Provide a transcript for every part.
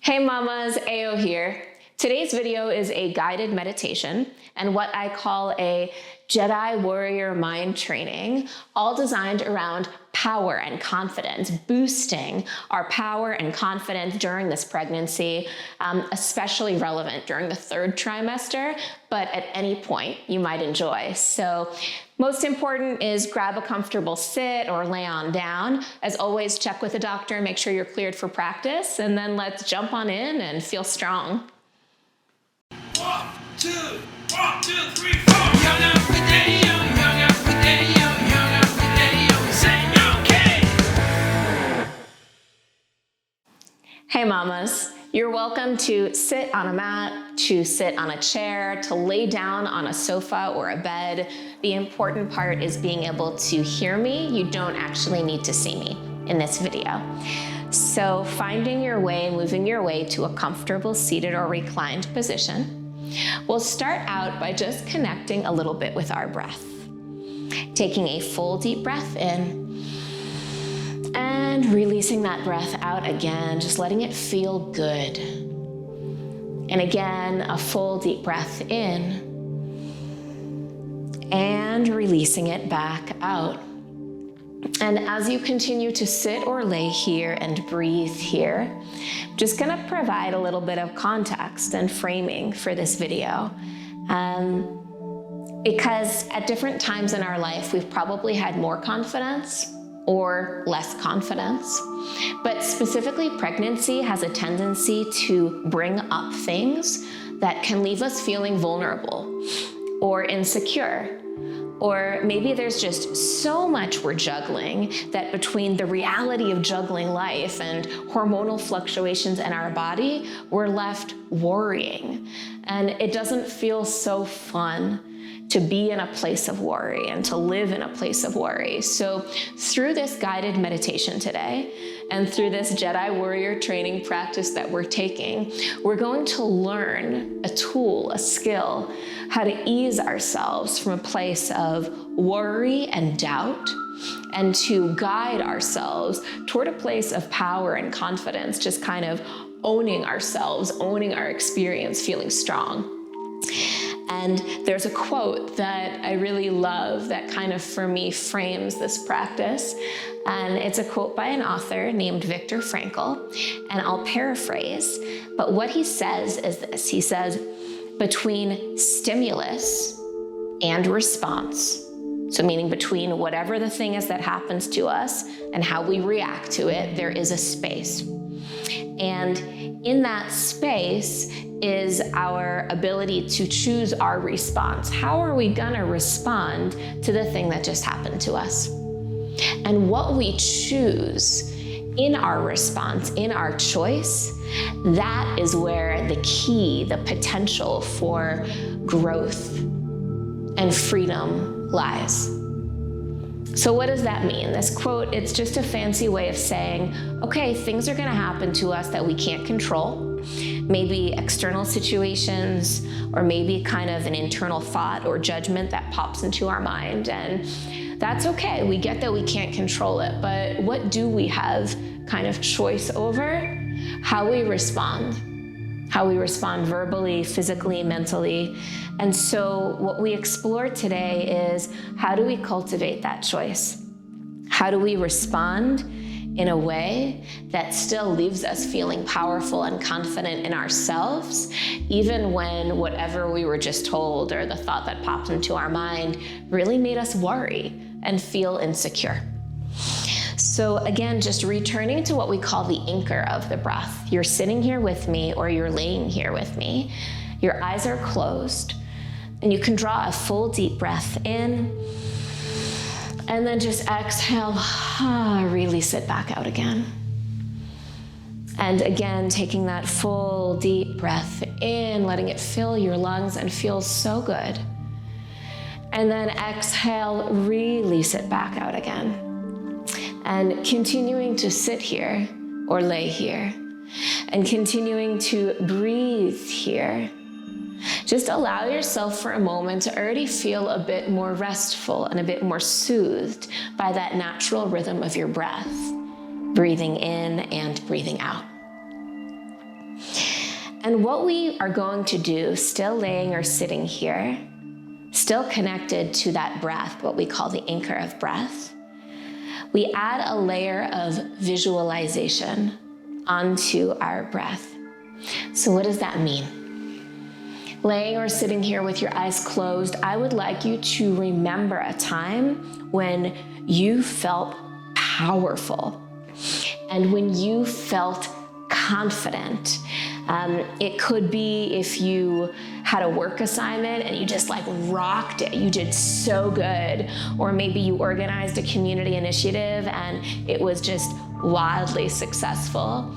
Hey mamas, Ayo here. Today's video is a guided meditation and what I call a Jedi warrior mind training, all designed around power and confidence, boosting our power and confidence during this pregnancy, especially relevant during the third trimester, but at any point you might enjoy. So most important is grab a comfortable sit or lay on down. As always, check with a doctor, make sure you're cleared for practice, and then let's jump on in and feel strong. 1, 2, 3, 4. Hey mamas, you're welcome to sit on a mat, to sit on a chair, to lay down on a sofa or a bed. The important part is being able to hear me. You don't actually need to see me in this video. So finding your way, moving your way to a comfortable seated or reclined position. We'll start out by just connecting a little bit with our breath. Taking a full deep breath in and releasing that breath out again, just letting it feel good. And again, a full deep breath in and releasing it back out. And as you continue to sit or lay here and breathe here, I'm just gonna provide a little bit of context and framing for this video. Because at different times in our life, we've probably had more confidence or less confidence. But specifically, pregnancy has a tendency to bring up things that can leave us feeling vulnerable or insecure. Or maybe there's just so much we're juggling that between the reality of juggling life and hormonal fluctuations in our body, we're left worrying. And it doesn't feel so fun to be in a place of worry and to live in a place of worry. So through this guided meditation today, and through this Jedi warrior training practice that we're taking, we're going to learn a tool, a skill, how to ease ourselves from a place of worry and doubt, and to guide ourselves toward a place of power and confidence, just kind of owning ourselves, owning our experience, feeling strong. And there's a quote that I really love that kind of, for me, frames this practice. And it's a quote by an author named Viktor Frankl, and I'll paraphrase. But what he says is this. He says, between stimulus and response, so meaning between whatever the thing is that happens to us and how we react to it, there is a space. And in that space is our ability to choose our response. How are we gonna respond to the thing that just happened to us? And what we choose in our response, in our choice, that is where the key, the potential for growth and freedom lies. So what does that mean? This quote, it's just a fancy way of saying, okay, things are gonna happen to us that we can't control. Maybe external situations, or maybe kind of an internal thought or judgment that pops into our mind. And that's okay, we get that we can't control it, but what do we have kind of choice over? How we respond verbally, physically, mentally. And so what we explore today is, how do we cultivate that choice? How do we respond in a way that still leaves us feeling powerful and confident in ourselves, even when whatever we were just told or the thought that popped into our mind really made us worry and feel insecure? So again, just returning to what we call the anchor of the breath. You're sitting here with me, or you're laying here with me. Your eyes are closed, and you can draw a full deep breath in, and then just exhale, release it back out again. And again, taking that full deep breath in, letting it fill your lungs and feel so good. And then exhale, release it back out again. And continuing to sit here or lay here, and continuing to breathe here. Just allow yourself for a moment to already feel a bit more restful and a bit more soothed by that natural rhythm of your breath, breathing in and breathing out. And what we are going to do, still laying or sitting here, still connected to that breath, what we call the anchor of breath, we add a layer of visualization onto our breath. So what does that mean? Laying or sitting here with your eyes closed, I would like you to remember a time when you felt powerful and when you felt confident. It could be if you had a work assignment and you just like rocked it. You did so good. Or maybe you organized a community initiative and it was just wildly successful.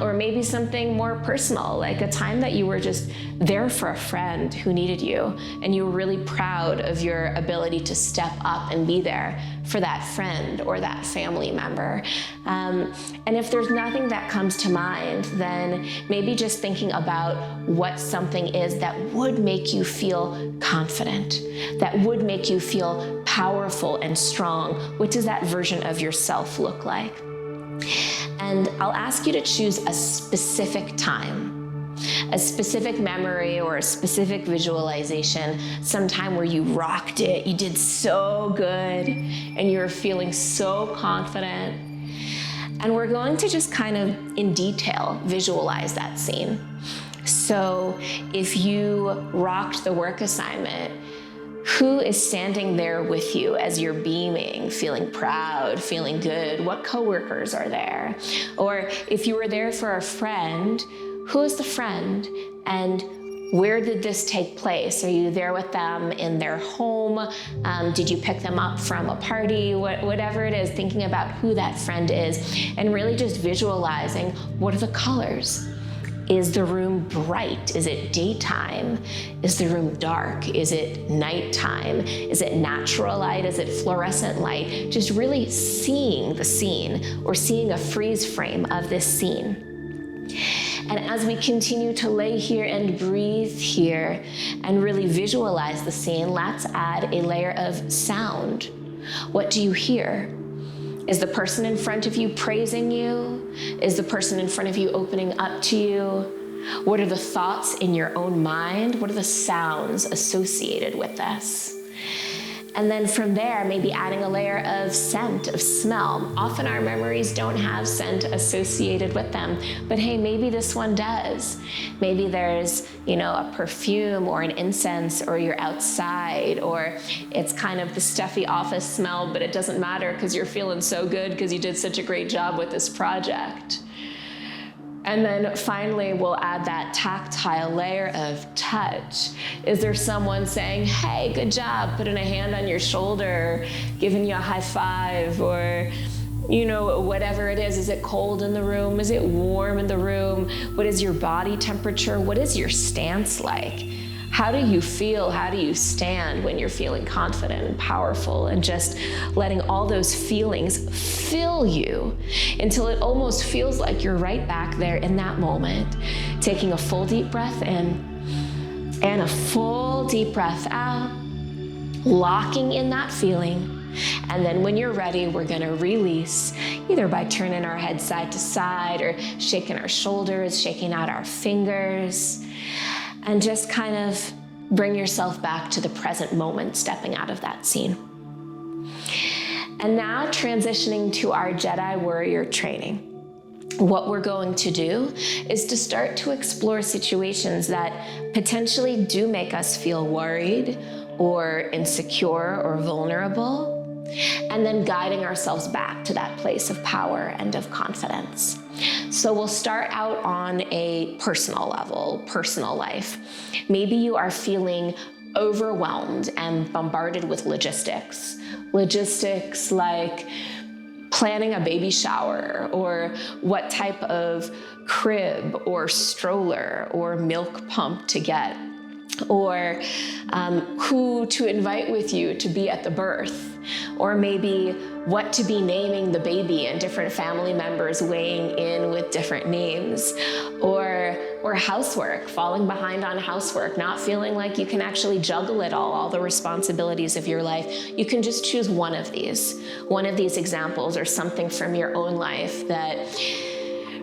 Or maybe something more personal, like a time that you were just there for a friend who needed you and you were really proud of your ability to step up and be there for that friend or that family member. And if there's nothing that comes to mind, then maybe just thinking about what something is that would make you feel confident, that would make you feel powerful and strong. What does that version of yourself look like? And I'll ask you to choose a specific time, a specific memory or a specific visualization, sometime where you rocked it, you did so good, and you were feeling so confident. And we're going to just kind of in detail visualize that scene. So if you rocked the work assignment, who is standing there with you as you're beaming, feeling proud, feeling good? What coworkers are there? Or if you were there for a friend, who is the friend? And where did this take place? Are you there with them in their home? Did you pick them up from a party? Whatever it is, thinking about who that friend is and really just visualizing, what are the colors? Is the room bright? Is it daytime? Is the room dark? Is it nighttime? Is it natural light? Is it fluorescent light? Just really seeing the scene or seeing a freeze frame of this scene. And as we continue to lay here and breathe here and really visualize the scene, let's add a layer of sound. What do you hear? Is the person in front of you praising you? Is the person in front of you opening up to you? What are the thoughts in your own mind? What are the sounds associated with this? And then from there, maybe adding a layer of scent, of smell. Often our memories don't have scent associated with them, but hey, maybe this one does. Maybe there's, a perfume or an incense, or you're outside, or it's kind of the stuffy office smell, but it doesn't matter because you're feeling so good because you did such a great job with this project. And then finally, we'll add that tactile layer of touch. Is there someone saying, hey, good job, putting a hand on your shoulder, giving you a high five, or, whatever it is? Is it cold in the room? Is it warm in the room? What is your body temperature? What is your stance like? How do you feel? How do you stand when you're feeling confident and powerful, and just letting all those feelings fill you until it almost feels like you're right back there in that moment, taking a full deep breath in and a full deep breath out, locking in that feeling. And then when you're ready, we're gonna release, either by turning our head side to side or shaking our shoulders, shaking out our fingers. And just kind of bring yourself back to the present moment, stepping out of that scene. And now transitioning to our Jedi warrior training. What we're going to do is to start to explore situations that potentially do make us feel worried or insecure or vulnerable, and then guiding ourselves back to that place of power and of confidence. So we'll start out on a personal level, personal life. Maybe you are feeling overwhelmed and bombarded with logistics. Logistics like planning a baby shower, or what type of crib or stroller or milk pump to get, or who to invite with you to be at the birth, or maybe what to be naming the baby and different family members weighing in with different names, or housework, falling behind on housework, not feeling like you can actually juggle it all the responsibilities of your life. You can just choose one of these examples, or something from your own life that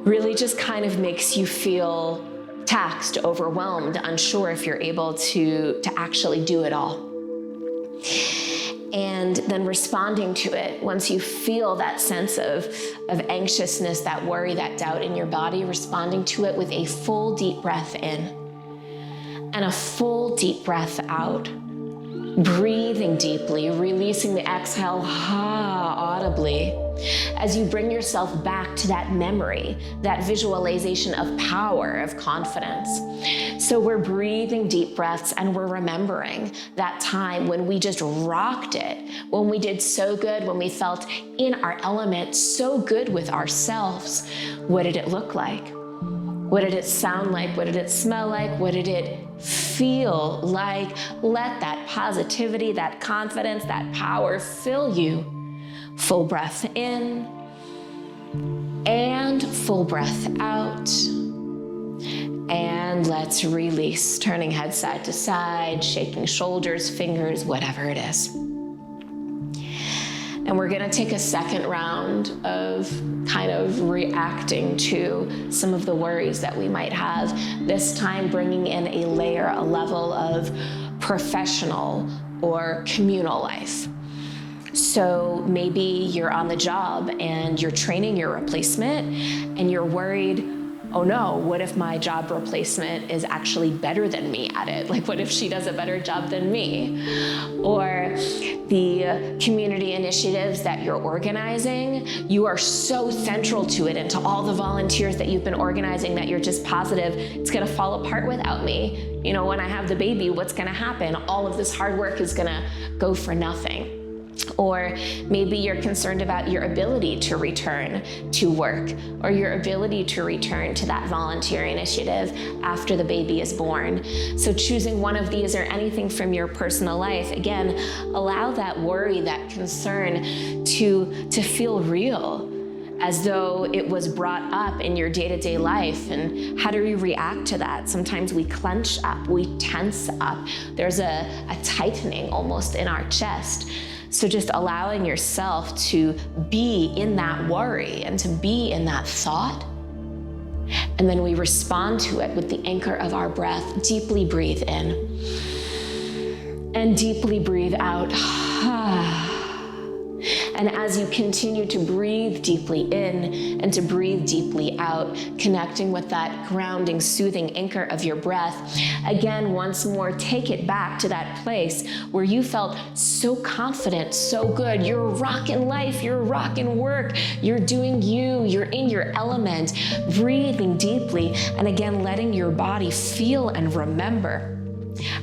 really just kind of makes you feel taxed, overwhelmed, unsure if you're able to actually do it all. And then responding to it, once you feel that sense of anxiousness, that worry, that doubt in your body, responding to it with a full deep breath in and a full deep breath out. Breathing deeply, releasing the exhale audibly as you bring yourself back to that memory, that visualization of power, of confidence. So we're breathing deep breaths and we're remembering that time when we just rocked it, when we did so good, when we felt in our element, so good with ourselves. What did it look like? What did it sound like? What did it smell like? What did it feel like? Let that positivity, that confidence, that power fill you. Full breath in and full breath out. And let's release, turning head side to side, shaking shoulders, fingers, whatever it is. And we're gonna take a second round of kind of reacting to some of the worries that we might have. This time bringing in a layer, a level of professional or communal life. So maybe you're on the job and you're training your replacement and you're worried, oh no, what if my job replacement is actually better than me at it? Like, what if she does a better job than me? Or the community initiatives that you're organizing, you are so central to it and to all the volunteers that you've been organizing that you're just positive it's gonna fall apart without me. You know, when I have the baby, what's gonna happen? All of this hard work is gonna go for nothing. Or maybe you're concerned about your ability to return to work or your ability to return to that volunteer initiative after the baby is born. So choosing one of these or anything from your personal life, again, allow that worry, that concern to feel real, as though it was brought up in your day-to-day life. And how do we react to that? Sometimes we clench up, we tense up. There's a tightening almost in our chest. So just allowing yourself to be in that worry and to be in that thought. And then we respond to it with the anchor of our breath. Deeply breathe in and deeply breathe out. And as you continue to breathe deeply in and to breathe deeply out, connecting with that grounding, soothing anchor of your breath, again, once more, take it back to that place where you felt so confident, so good. You're rocking life, you're rocking work, you're doing you, you're in your element, breathing deeply, and again, letting your body feel and remember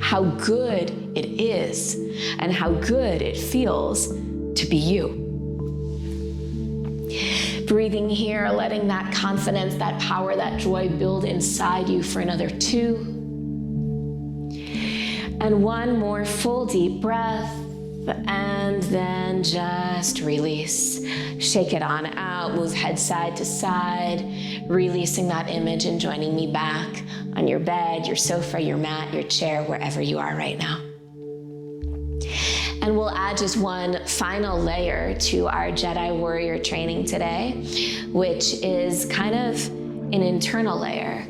how good it is and how good it feels to be you. Breathing here, letting that confidence, that power, that joy build inside you for another 2. And 1 more full deep breath, and then just release. Shake it on out, move head side to side, releasing that image and joining me back on your bed, your sofa, your mat, your chair, wherever you are right now. And we'll add just one final layer to our Jedi warrior training today, which is kind of an internal layer,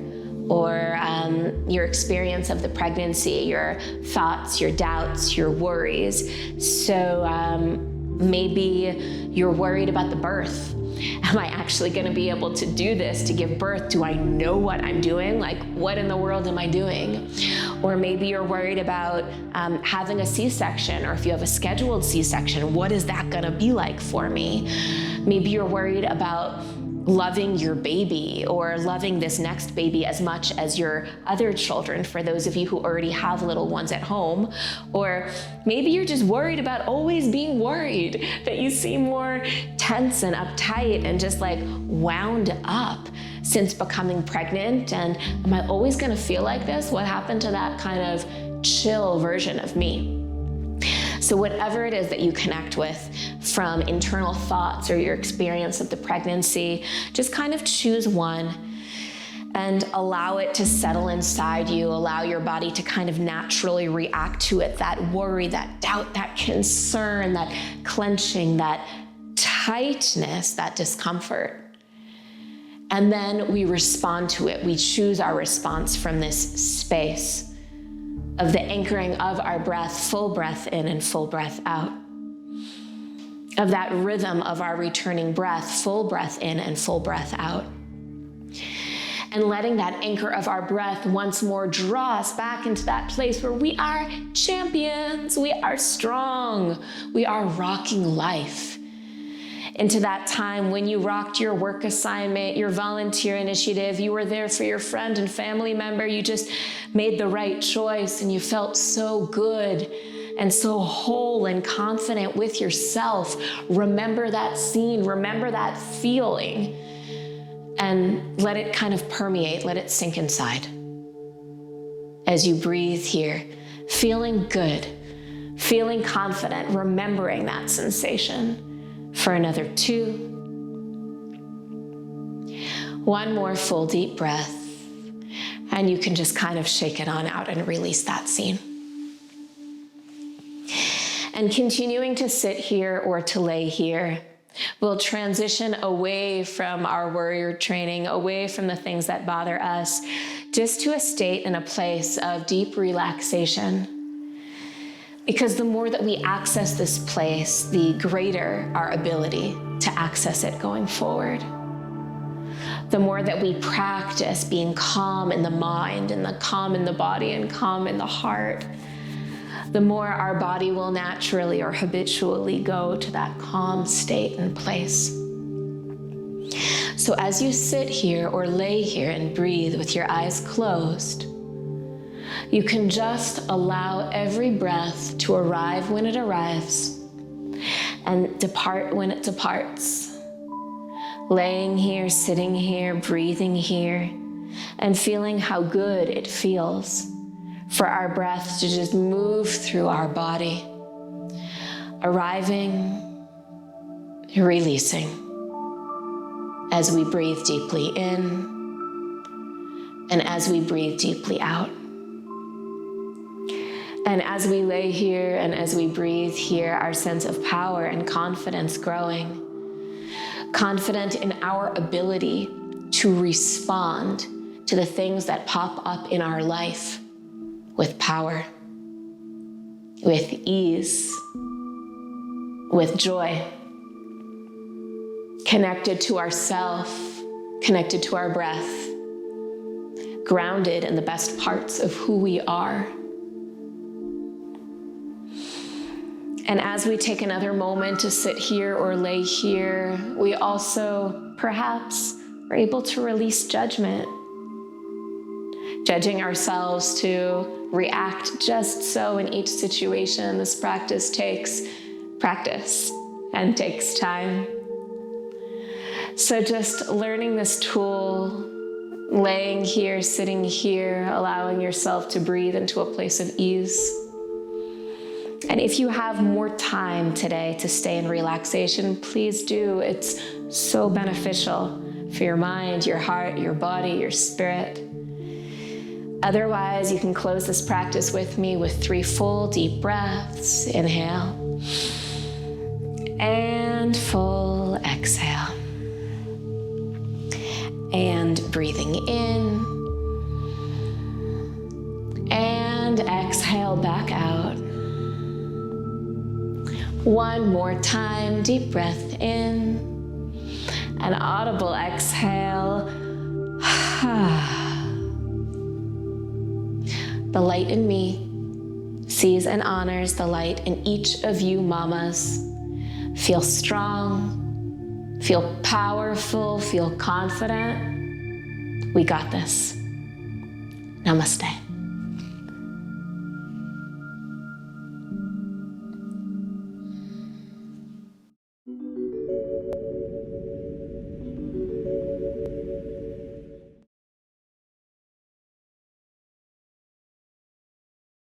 or your experience of the pregnancy, your thoughts, your doubts, your worries. So maybe you're worried about the birth. Am I actually gonna be able to do this, to give birth? Do I know what I'm doing? Like, what in the world am I doing? Or maybe you're worried about having a C-section, or if you have a scheduled C-section, what is that gonna be like for me? Maybe you're worried about loving your baby or loving this next baby as much as your other children, for those of you who already have little ones at home. Or maybe you're just worried about always being worried, that you seem more tense and uptight and just like wound up since becoming pregnant. And am I always gonna feel like this? What happened to that kind of chill version of me? So whatever it is that you connect with from internal thoughts or your experience of the pregnancy, just kind of choose one and allow it to settle inside you. Allow your body to kind of naturally react to it, that worry, that doubt, that concern, that clenching, that tightness, that discomfort. And then we respond to it. We choose our response from this space of the anchoring of our breath, full breath in and full breath out. Of that rhythm of our returning breath, full breath in and full breath out. And letting that anchor of our breath once more draw us back into that place where we are champions, we are strong, we are rocking life. Into that time when you rocked your work assignment, your volunteer initiative, you were there for your friend and family member, you just made the right choice and you felt so good and so whole and confident with yourself. Remember that scene, remember that feeling, and let it kind of permeate, let it sink inside. As you breathe here, feeling good, feeling confident, remembering that sensation. For another 2. One more full deep breath, and you can just kind of shake it on out and release that scene. And continuing to sit here or to lay here, we'll transition away from our warrior training, away from the things that bother us, just to a state and a place of deep relaxation. Because the more that we access this place, the greater our ability to access it going forward. The more that we practice being calm in the mind and the calm in the body and calm in the heart, the more our body will naturally or habitually go to that calm state and place. So as you sit here or lay here and breathe with your eyes closed, you can just allow every breath to arrive when it arrives and depart when it departs. Laying here, sitting here, breathing here, and feeling how good it feels for our breath to just move through our body, arriving, releasing as we breathe deeply in and as we breathe deeply out. And as we lay here and as we breathe here, our sense of power and confidence growing, confident in our ability to respond to the things that pop up in our life with power, with ease, with joy, connected to ourself, connected to our breath, grounded in the best parts of who we are. And as we take another moment to sit here or lay here, we also perhaps are able to release judgment. Judging ourselves to react just so in each situation. This practice takes practice and takes time. So just learning this tool, laying here, sitting here, allowing yourself to breathe into a place of ease. And if you have more time today to stay in relaxation, please do. It's so beneficial for your mind, your heart, your body, your spirit. Otherwise, you can close this practice with me with 3 full deep breaths. Inhale and full exhale. And breathing in and exhale back out. One more time, deep breath in, an audible exhale. The light in me sees and honors the light in each of you mamas. Feel strong, feel powerful, feel confident. We got this. Namaste.